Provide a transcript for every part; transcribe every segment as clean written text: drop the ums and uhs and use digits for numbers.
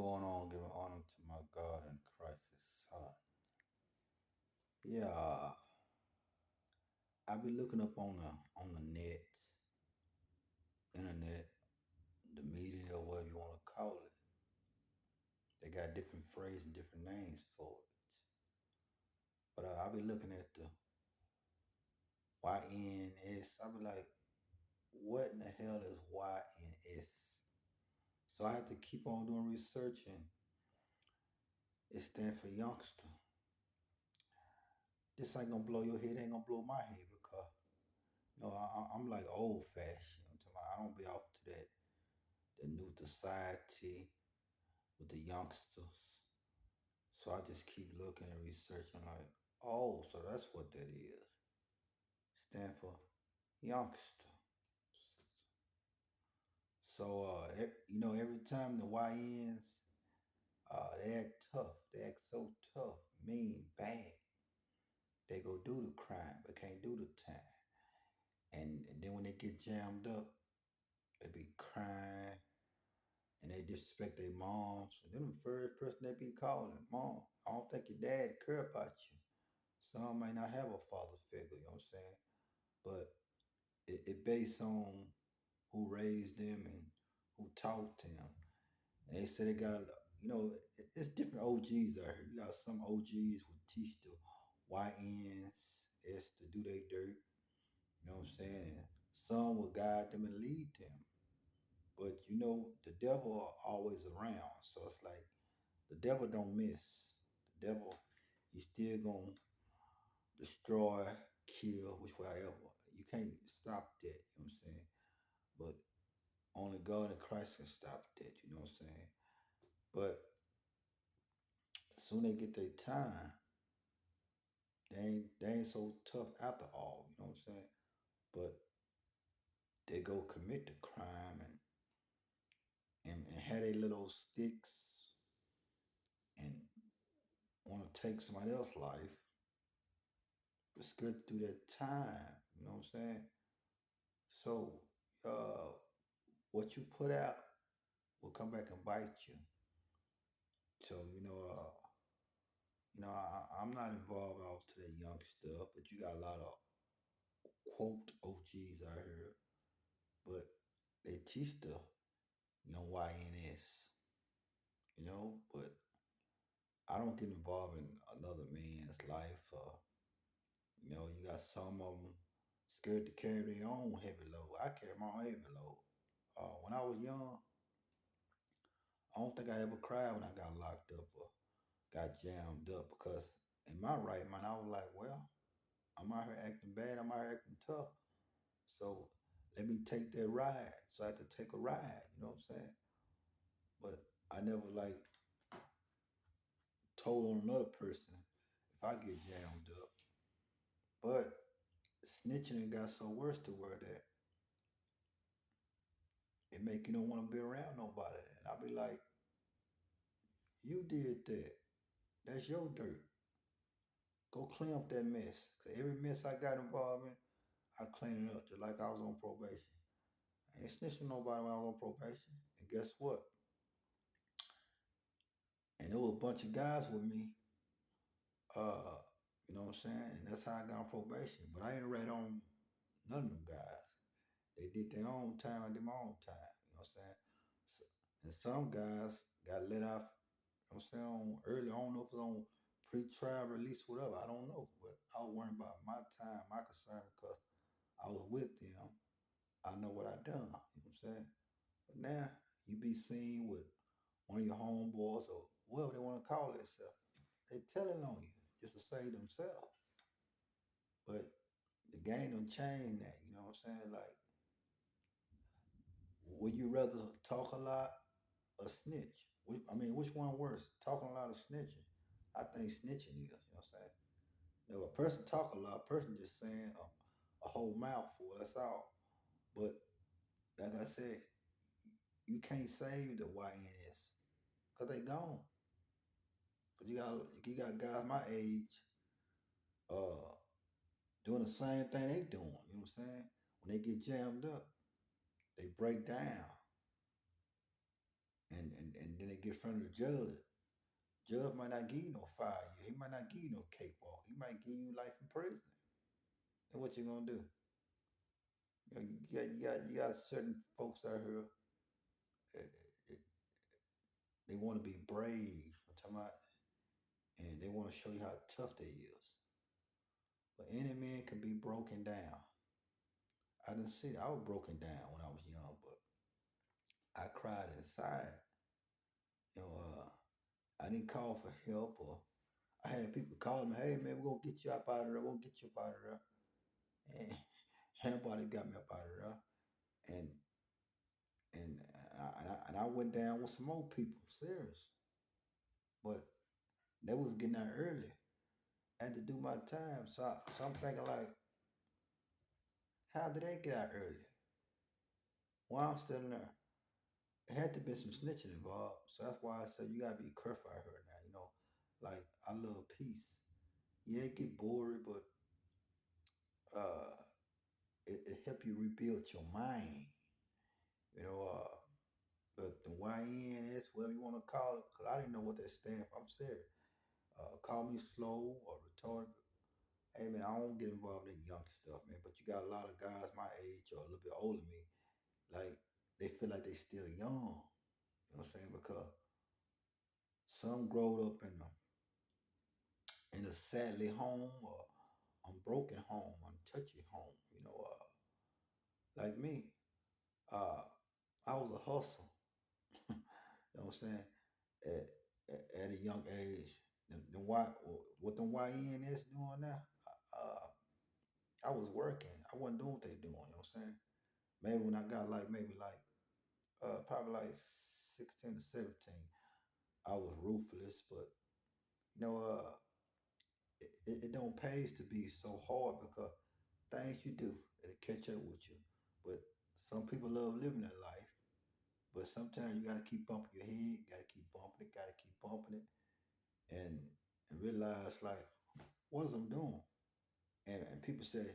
going on? Giving honor to my God and Christ's Son. Yeah, I be looking up on the internet, the media, whatever you want to call it. They got different phrases and different names for it. But I be looking at the YNS. I be like, what in the hell is YNS? So I have to keep on doing research, and it stands for youngster. This ain't gonna blow your head. Ain't gonna blow my head because I'm like old fashioned. I don't be off to that the new society with the youngsters. So I just keep looking and researching like, oh, so that's what that is. Stand for youngster. So every time the YNs they act tough. They act so tough, mean, bad. They go do the crime but can't do the time. And then when they get jammed up, they be crying and they disrespect their moms. And then the first person they be calling, Mom, I don't think your dad care about you. Some might not have a father figure, you know what I'm saying? But it based on who raised them and who taught them. And they said they got, it's different OGs out here. You got some OGs who teach the YNs is to do their dirt, you know what I'm saying? And some will guide them and lead them. But the devil always around. So it's like the devil don't miss. The devil, he's still gonna destroy, kill, which whatever. You can't stop that, you know what I'm saying? But only God and Christ can stop that, you know what I'm saying? But soon they get their time, they ain't so tough after all, you know what I'm saying? But they go commit the crime and have their little sticks and want to take somebody else's life. It's good through that time, you know what I'm saying? So uh, what you put out will come back and bite you. So I'm not involved out to that young stuff, but you got a lot of quote OGs out here, but they teach the YNS, but I don't get involved in another man's life. You got some of them scared to carry their own heavy load. I carry my own heavy load. When I was young, I don't think I ever cried when I got locked up or got jammed up because in my right mind, I was like, well, I'm out here acting bad. I'm out here acting tough. So let me take that ride. So I had to take a ride. You know what I'm saying? But I never like told on another person if I get jammed up. But snitching got so worse to where that it make you don't want to be around nobody. And I be like, you did that. That's your dirt. Go clean up that mess. Cause every mess I got involved in, I clean it up just like I was on probation. I ain't snitching nobody when I was on probation. And guess what? And there was a bunch of guys with me. Uh, you know what I'm saying? And that's how I got on probation. But I ain't read on none of them guys. They did their own time, I did my own time. You know what I'm saying? So, and some guys got let off, you know what I'm saying, on early. I don't know if it's on pre-trial release, whatever. I don't know. But I was worrying about my time, my concern, because I was with them. I know what I done. You know what I'm saying? But now you be seen with one of your homeboys or whatever they want to call themselves. They telling on you just to save themselves. But the game done changed that, you know what I'm saying? Like, would you rather talk a lot or snitch? Which one worse? Talking a lot or snitching? I think snitching is, you know what I'm saying? If a person talk a lot, a person just saying a whole mouthful, that's all. But like I said, you can't save the YNS because they gone. But you got guys my age uh doing the same thing they doing, you know what I'm saying? When they get jammed up, they break down and then they get in front of the judge. Judge might not give you no 5 years. He might not give you no cakewalk. He might give you life in prison. And what you gonna do? You, know, you got certain folks out here. uh, uh, They want to be brave. I'm talking about, and they want to show you how tough they is. But any man can be broken down. I didn't see. I was broken down when I was young, but I cried inside. You know, I didn't call for help, or I had people calling me, "Hey man, we're gonna get you up out of there. We're gonna get you up out of there." And nobody got me up out of there. And and I went down with some more people, serious. But they was getting out early. I had to do my time, so I'm thinking like, how did they get out early? While I'm still in there, it had to be some snitching involved. So that's why I said you gotta be careful out here now. Like I love peace. Yeah, it get boring, but uh, it help you rebuild your mind. You know, but the YNS, whatever you want to call it, because I didn't know what that stand for. I'm serious. Call me slow or retarded. Hey man, I don't get involved in young stuff, man. But you got a lot of guys my age or a little bit older than me, like they feel like they still young. You know what I'm saying? Because some growed up in a sadly home or unbroken home, untouched home. Like me, uh, I was a hustle. You know what I'm saying? At, at a young age, what them YNs doing now? Uh, I was working. I wasn't doing what they doing. You know what I'm saying? Maybe when I got like maybe like probably like 16 to 17, I was ruthless. But you know, it don't pay to be so hard because things you do it'll catch up with you. But some people love living that life. But sometimes you gotta keep bumping your head, gotta keep bumping it, gotta keep bumping it, and realize like, what is I'm doing? And people say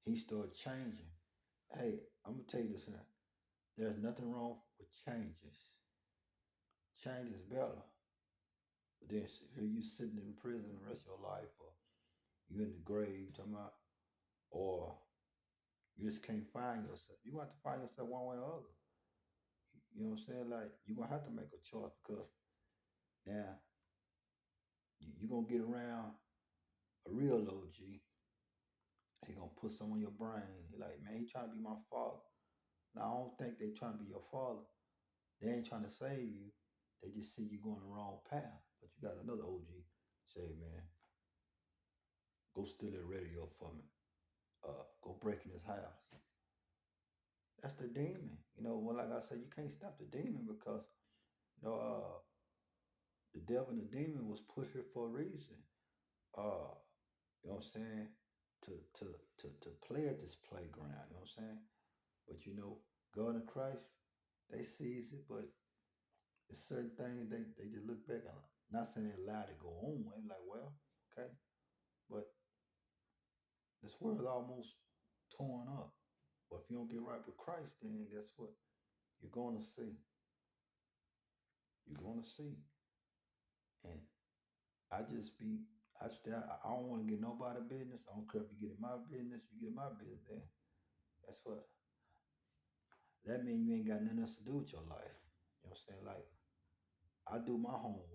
he started changing. Hey, I'm gonna tell you this here. There's nothing wrong with changes. Change is better. But then here you sitting in prison the rest of your life, or you in the grave, talking about, or you just can't find yourself. You have to find yourself one way or the other. You know what I'm saying? Like you're gonna have to make a choice because now you're gonna get around a real OG. He gonna put some on your brain. He like, man, he trying to be my father. Now I don't think they trying to be your father. They ain't trying to save you. They just see you going the wrong path. But you got another OG say, man, go steal that radio for me. Go break in his house. That's the demon. Well, like I said, you can't stop the demon because you know, uh, the devil and the demon was pushed here for a reason. Uh, you know what I'm saying? To to to play at this playground. You know what I'm saying? But God and Christ, they sees it, but it's certain things they just look back on. Not saying they allowed to go on. They like, well, okay, but this world almost torn up. But if you don't get right with Christ, then guess what? You're going to see. You're going to see. And I just be, I don't want to get nobody business. I don't care if you get in my business, you get in my business. Then that's what. That means you ain't got nothing else to do with your life. You know what I'm saying? Like I do my homework.